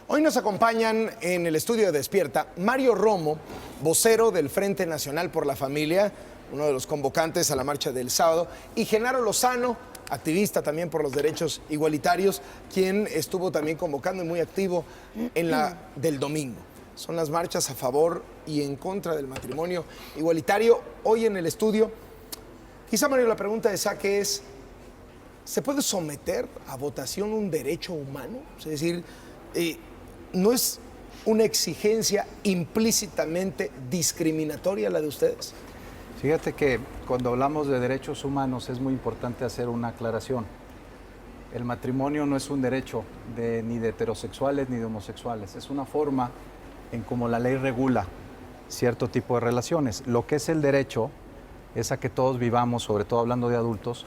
Hoy nos acompañan en el estudio de Despierta Mario Romo, vocero del Frente Nacional por la Familia, uno de los convocantes a la marcha del sábado, y Genaro Lozano, activista también por los derechos igualitarios, quien estuvo también convocando y muy activo en la del domingo. Son las marchas a favor y en contra del matrimonio igualitario. Hoy en el estudio, quizá Mario, la pregunta de saque es, ¿se puede someter a votación un derecho humano? Es decir, ¿no es una exigencia implícitamente discriminatoria la de ustedes? Fíjate que cuando hablamos de derechos humanos es muy importante hacer una aclaración. El matrimonio no es un derecho ni de heterosexuales ni de homosexuales, es una forma en cómo la ley regula cierto tipo de relaciones. Lo que es el derecho es a que todos vivamos, sobre todo hablando de adultos,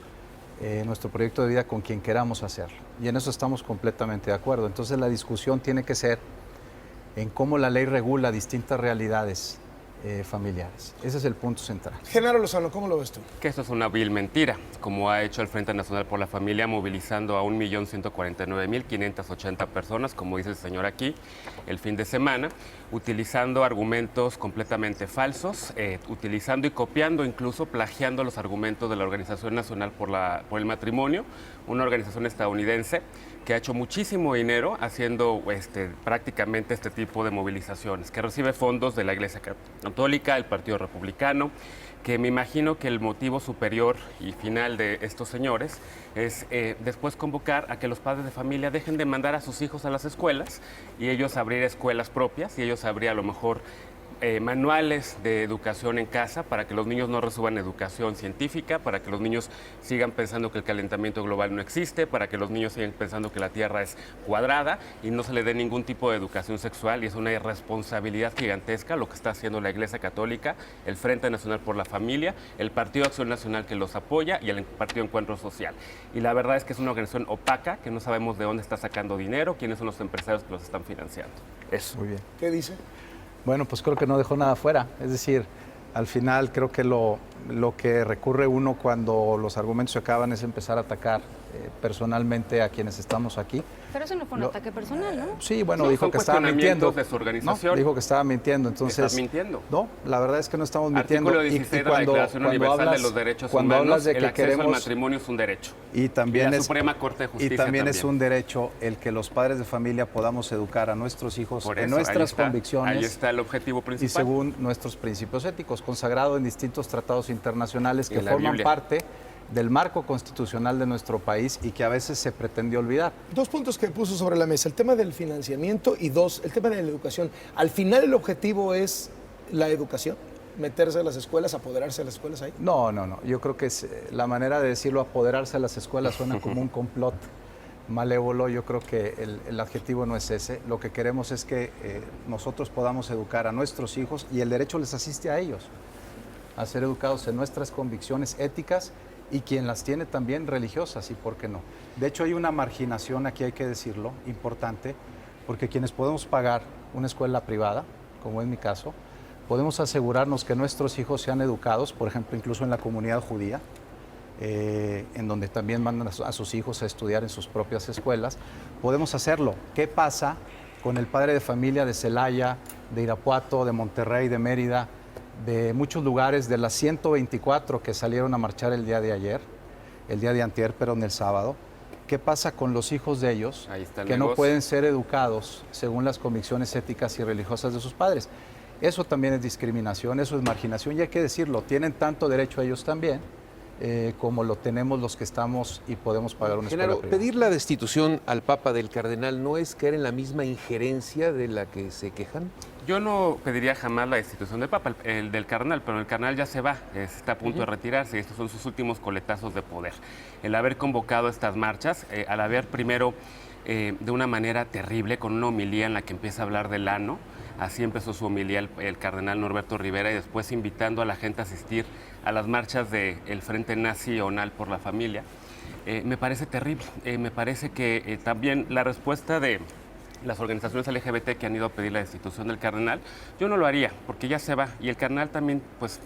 nuestro proyecto de vida con quien queramos hacerlo. Y en eso estamos completamente de acuerdo. Entonces la discusión tiene que ser en cómo la ley regula distintas realidades familiares. Ese es el punto central. Genaro Lozano, ¿cómo lo ves tú? Que esto es una vil mentira, como ha hecho el Frente Nacional por la Familia, movilizando a 1.149.580 personas, como dice el señor aquí, el fin de semana, utilizando argumentos completamente falsos, utilizando y copiando, incluso plagiando los argumentos de la Organización Nacional por el Matrimonio, una organización estadounidense que ha hecho muchísimo dinero haciendo prácticamente este tipo de movilizaciones, que recibe fondos de la Iglesia Católica, el Partido Republicano, que me imagino que el motivo superior y final de estos señores es después convocar a que los padres de familia dejen de mandar a sus hijos a las escuelas y ellos abrir escuelas propias y ellos abrir a lo mejor manuales de educación en casa para que los niños no reciban educación científica, para que los niños sigan pensando que el calentamiento global no existe, para que los niños sigan pensando que la Tierra es cuadrada y no se le dé ningún tipo de educación sexual. Y es una irresponsabilidad gigantesca lo que está haciendo la Iglesia Católica, el Frente Nacional por la Familia, el Partido Acción Nacional que los apoya y el Partido Encuentro Social. Y la verdad es que es una organización opaca, que no sabemos de dónde está sacando dinero, quiénes son los empresarios que los están financiando. Eso. Muy bien. ¿Qué dice? Bueno, pues creo que no dejó nada fuera. Es decir, al final creo que lo que recurre uno cuando los argumentos se acaban es empezar a atacar personalmente a quienes estamos aquí. Pero eso no fue un ataque personal, ¿no? Sí, bueno, No, dijo que estaba mintiendo. de su organización. No, dijo que estaba mintiendo, entonces... ¿Estás mintiendo? No, la verdad es que no estamos mintiendo. Artículo 16 de la Declaración Universal de los Derechos Humanos, hablas de que el acceso queremos, al matrimonio es un derecho. Y también la Suprema Corte de Justicia es un derecho el que los padres de familia podamos educar a nuestros hijos en nuestras convicciones. Ahí está el objetivo principal. Y según nuestros principios éticos, consagrado en distintos tratados internacionales que forman Biblia. parte del marco constitucional de nuestro país y que a veces se pretendió olvidar. Dos puntos que puso sobre la mesa, el tema del financiamiento y dos, el tema de la educación. Al final el objetivo es la educación, meterse a las escuelas, apoderarse de las escuelas ahí. No. Yo creo que es, la manera de decirlo, apoderarse de las escuelas suena como un complot malévolo. Yo creo que el adjetivo no es ese. Lo que queremos es que nosotros podamos educar a nuestros hijos y el derecho les asiste a ellos, a ser educados en nuestras convicciones éticas y quien las tiene también religiosas, y por qué no. De hecho, hay una marginación, aquí hay que decirlo, importante, porque quienes podemos pagar una escuela privada, como es mi caso, podemos asegurarnos que nuestros hijos sean educados, por ejemplo, incluso en la comunidad judía, en donde también mandan a sus hijos a estudiar en sus propias escuelas. Podemos hacerlo. ¿Qué pasa con el padre de familia de Celaya, de Irapuato, de Monterrey, de Mérida, de muchos lugares, de las 124 que salieron a marchar el día de ayer, el día de antier, pero en el sábado? ¿Qué pasa con los hijos de ellos que no pueden ser educados según las convicciones éticas y religiosas de sus padres? Eso también es discriminación, eso es marginación, y hay que decirlo, tienen tanto derecho a ellos también como lo tenemos los que estamos y podemos pagar una escuela privada. Pedir la destitución al Papa del Cardenal no es caer en la misma injerencia de la que se quejan. Yo no pediría jamás la destitución del Papa, el del Cardenal, pero el Cardenal ya se va, está a punto de retirarse y estos son sus últimos coletazos de poder. El haber convocado estas marchas, al haber primero de una manera terrible, con una homilía en la que empieza a hablar del ano, así empezó su homilía el Cardenal Norberto Rivera, y después invitando a la gente a asistir a las marchas del Frente Nacional por la Familia, me parece terrible. Me parece que también la respuesta de las organizaciones LGBT que han ido a pedir la destitución del cardenal, yo no lo haría, porque ya se va, y el cardenal también, pues,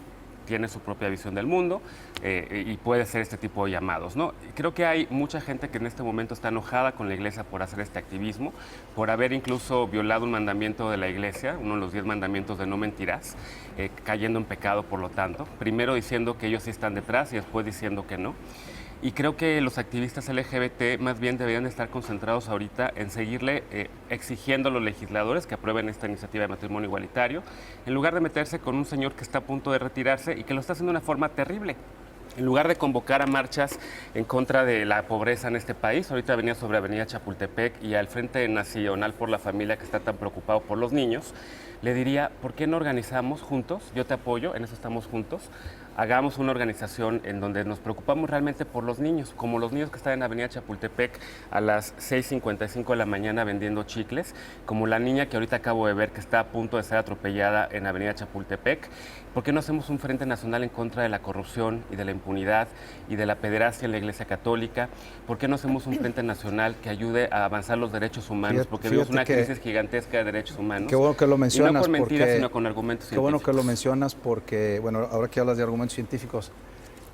tiene su propia visión del mundo y puede hacer este tipo de llamados, ¿no? Creo que hay mucha gente que en este momento está enojada con la Iglesia por hacer este activismo, por haber incluso violado un mandamiento de la Iglesia, uno de los 10 mandamientos de no mentirás, cayendo en pecado por lo tanto, primero diciendo que ellos sí están detrás y después diciendo que no. Y creo que los activistas LGBT más bien deberían estar concentrados ahorita en seguirle exigiendo a los legisladores que aprueben esta iniciativa de matrimonio igualitario, en lugar de meterse con un señor que está a punto de retirarse y que lo está haciendo de una forma terrible. En lugar de convocar a marchas en contra de la pobreza en este país, ahorita venía sobre Avenida Chapultepec y al Frente Nacional por la Familia, que está tan preocupado por los niños, le diría, ¿por qué no organizamos juntos? Yo te apoyo, en eso estamos juntos. Hagamos una organización en donde nos preocupamos realmente por los niños, como los niños que están en Avenida Chapultepec a las 6:55 de la mañana vendiendo chicles, como la niña que ahorita acabo de ver que está a punto de ser atropellada en Avenida Chapultepec. ¿Por qué no hacemos un frente nacional en contra de la corrupción y de la impunidad y de la pederastia en la Iglesia Católica? ¿Por qué no hacemos un frente nacional que ayude a avanzar los derechos humanos? Porque vivimos una crisis gigantesca de derechos humanos. Qué bueno que lo mencionas. Y no con mentiras, sino con argumentos científicos. Qué bueno que lo mencionas porque, bueno, ahora que hablas de argumentos científicos,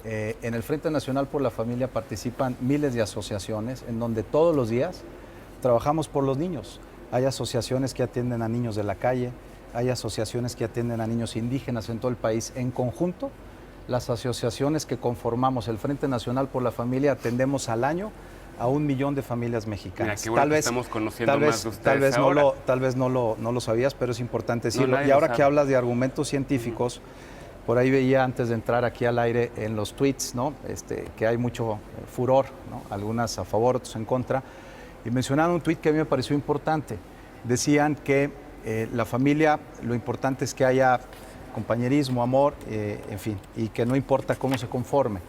en el Frente Nacional por la Familia participan miles de asociaciones en donde todos los días trabajamos por los niños. Hay asociaciones que atienden a niños de la calle, hay asociaciones que atienden a niños indígenas en todo el país. En conjunto, las asociaciones que conformamos el Frente Nacional por la Familia atendemos al año a 1 millón de familias mexicanas. Mira, qué bueno que estamos conociendo más de ustedes tal vez no lo sabías, pero es importante decirlo. No, y ahora que hablas de argumentos científicos, por ahí veía antes de entrar aquí al aire en los tweets, ¿no? Que hay mucho furor, ¿no? Algunas a favor, otros en contra. Y mencionaron un tweet que a mí me pareció importante. Decían que la familia, lo importante es que haya compañerismo, amor, en fin, y que no importa cómo se conforme.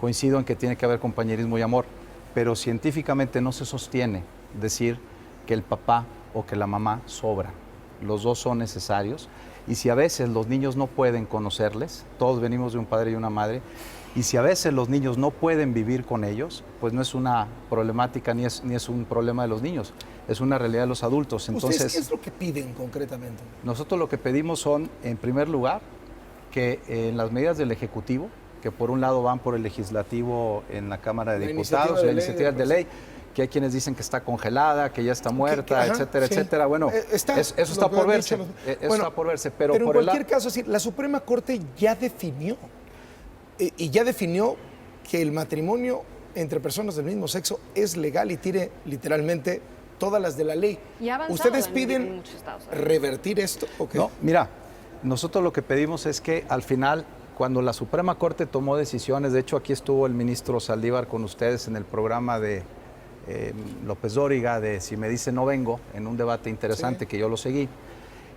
Coincido en que tiene que haber compañerismo y amor, pero científicamente no se sostiene decir que el papá o que la mamá sobran. Los dos son necesarios. Y si a veces los niños no pueden conocerles, todos venimos de un padre y una madre, y si a veces los niños no pueden vivir con ellos, pues no es una problemática ni es un problema de los niños, es una realidad de los adultos. Entonces, ¿ustedes qué es lo que piden concretamente? Nosotros lo que pedimos son, en primer lugar, que en las medidas del Ejecutivo, que por un lado van por el Legislativo en la Cámara de Diputados, la iniciativa de ley, que hay quienes dicen que está congelada, que ya está muerta, etcétera, etcétera. Bueno, eso está por verse. Eso está por verse. Pero en cualquier caso, la Suprema Corte ya definió, y ya definió que el matrimonio entre personas del mismo sexo es legal y tiene literalmente todas las de la ley. ¿Ustedes piden revertir esto o qué? No, mira, nosotros lo que pedimos es que al final, cuando la Suprema Corte tomó decisiones, de hecho aquí estuvo el ministro Saldívar con ustedes en el programa de López Dóriga de Si me dice no vengo, en un debate interesante que yo lo seguí,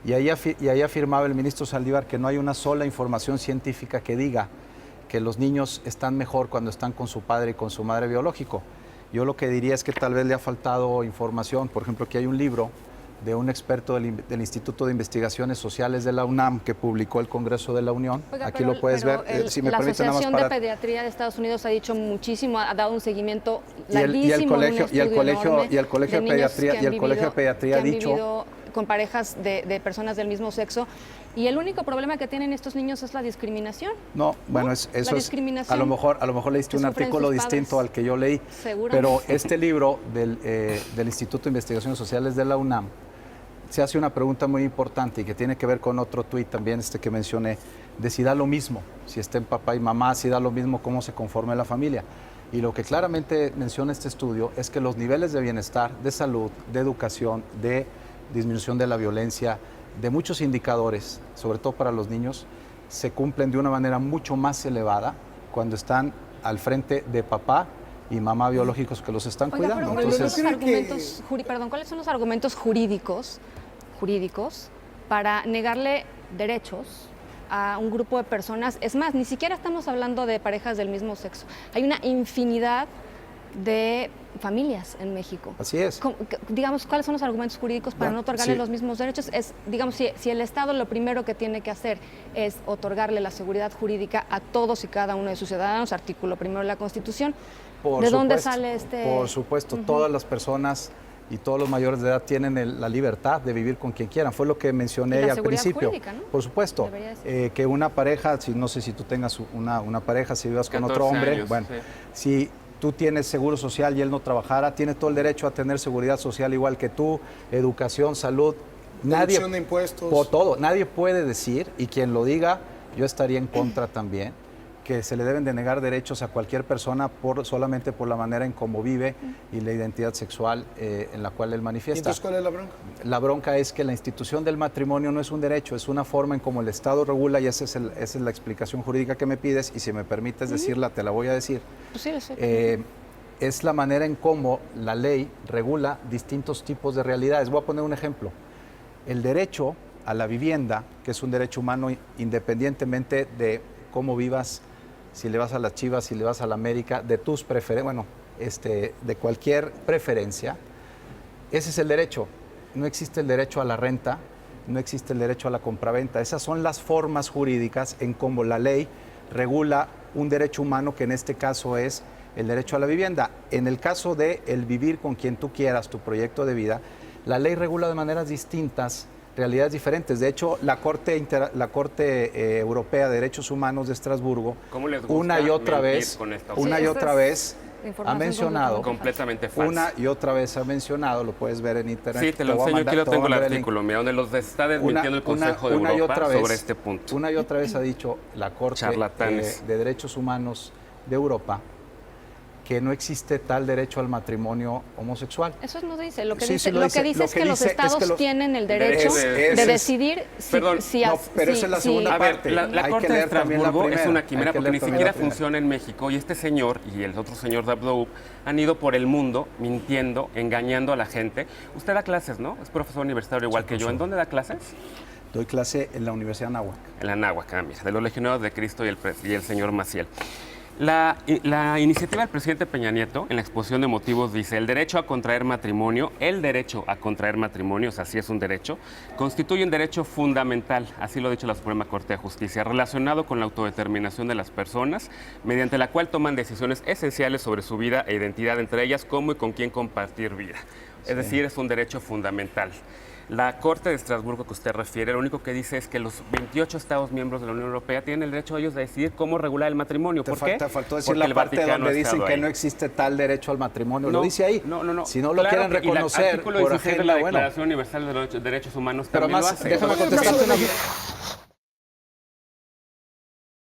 y ahí afirmaba el ministro Saldívar que no hay una sola información científica que diga que los niños están mejor cuando están con su padre y con su madre biológico. Yo lo que diría es que tal vez le ha faltado información. Por ejemplo, aquí hay un libro de un experto del Instituto de Investigaciones Sociales de la UNAM que publicó el Congreso de la Unión. Oiga, aquí lo puedes ver. Si me permite, nada más para... La Asociación de Pediatría de Estados Unidos ha dicho muchísimo, ha dado un seguimiento larguísimo. Y el Colegio de Pediatría ha dicho con parejas de personas del mismo sexo, y el único problema que tienen estos niños es la discriminación. No, bueno, eso es, a lo mejor leíste un artículo distinto al que yo leí, pero este libro del Instituto de Investigaciones Sociales de la UNAM se hace una pregunta muy importante y que tiene que ver con otro tuit también que mencioné, de si da lo mismo, si estén papá y mamá, si da lo mismo cómo se conforme la familia. Y lo que claramente menciona este estudio es que los niveles de bienestar, de salud, de educación, de disminución de la violencia, de muchos indicadores, sobre todo para los niños, se cumplen de una manera mucho más elevada cuando están al frente de papá y mamá biológicos que los están cuidando. Entonces, ¿cuáles son los argumentos jurídicos para negarle derechos a un grupo de personas? Es más, ni siquiera estamos hablando de parejas del mismo sexo. Hay una infinidad de familias en México. Así es. Digamos, ¿cuáles son los argumentos jurídicos para no otorgarle los mismos derechos? Digamos, si el Estado lo primero que tiene que hacer es otorgarle la seguridad jurídica a todos y cada uno de sus ciudadanos, artículo primero de la Constitución, ¿de dónde sale este...? Por supuesto, todas las personas y todos los mayores de edad tienen la libertad de vivir con quien quieran. Fue lo que mencioné Y la al seguridad principio. jurídica, ¿no? Por supuesto, Debería de ser. que una pareja, no sé si tú tengas una pareja, si vivas con 14 otro hombre, años, bueno, sí. si tú tienes seguro social y él no trabajara, tiene todo el derecho a tener seguridad social igual que tú, educación, salud. Deducción de impuestos. Por todo, nadie puede decir, y quien lo diga, yo estaría en contra también, que se le deben de negar derechos a cualquier persona solamente por la manera en cómo vive y la identidad sexual en la cual él ¿Y manifiesta. entonces cuál es la bronca? La bronca es que la institución del matrimonio no es un derecho, es una forma en cómo el Estado regula, y esa es la explicación jurídica que me pides, y si me permites decirla, te la voy a decir. Pues sí, lo sé. Es la manera en cómo la ley regula distintos tipos de realidades. Voy a poner un ejemplo. El derecho a la vivienda, que es un derecho humano independientemente de cómo vivas, si le vas a las Chivas, si le vas a la América, de tus preferencias, de cualquier preferencia, ese es el derecho. No existe el derecho a la renta, no existe el derecho a la compraventa. Esas son las formas jurídicas en cómo la ley regula un derecho humano, que en este caso es el derecho a la vivienda. En el caso de el vivir con quien tú quieras, tu proyecto de vida, la ley regula de maneras distintas realidades diferentes. De hecho, la Corte Europea de Derechos Humanos de Estrasburgo, ¿Cómo les gusta una y otra mentir vez, con esta una Sí, y esta otra es vez ha información mencionado, completamente falso. una y otra vez ha mencionado, lo puedes ver en internet. Sí, te lo voy a enseño, mandar- aquí lo te voy a tengo el mandar link. artículo, mira, donde los está desmintiendo el Consejo de una y Europa otra vez, sobre este punto. Una y otra vez ha dicho la Corte Charlatanes. de Derechos Humanos de Europa que no existe tal derecho al matrimonio homosexual. Eso no dice. Lo que Sí, dice, sí lo lo dice. que dice Lo es que que los dice es que estados los- tienen el derecho de es- decidir si, Perdón, no, pero esa es la segunda A ver, parte. la Hay Corte que de leer también la Estrasburgo es primera. una quimera Hay que porque ni leer también siquiera la primera. funciona en México, y este señor y el otro señor Dabdoub han ido por el mundo mintiendo, engañando a la gente. Usted da clases, ¿no? Es profesor universitario igual que yo. ¿En dónde da clases? Doy clase en la Universidad de Anáhuac. En la Náhuac, mira, de los Legionarios de Cristo y el señor Maciel. La iniciativa del presidente Peña Nieto, en la exposición de motivos, dice: el derecho a contraer matrimonio, o sea, sí es un derecho, constituye un derecho fundamental, así lo ha dicho la Suprema Corte de Justicia, relacionado con la autodeterminación de las personas, mediante la cual toman decisiones esenciales sobre su vida e identidad, entre ellas cómo y con quién compartir vida. Es decir, es un derecho fundamental. La Corte de Estrasburgo que usted refiere, lo único que dice es que los 28 Estados miembros de la Unión Europea tienen el derecho ellos de decidir cómo regular el matrimonio. ¿Por qué? Te faltó decir Porque la el parte Vaticano donde ha dicen estado que ahí. no existe tal derecho al matrimonio. No, Lo dice ahí. No. Si no lo Claro quieren que- y el reconocer artículo por 16 de agenda, la bueno. Declaración Universal de los Derechos Humanos Pero también lo más, hace. déjame contestarte una...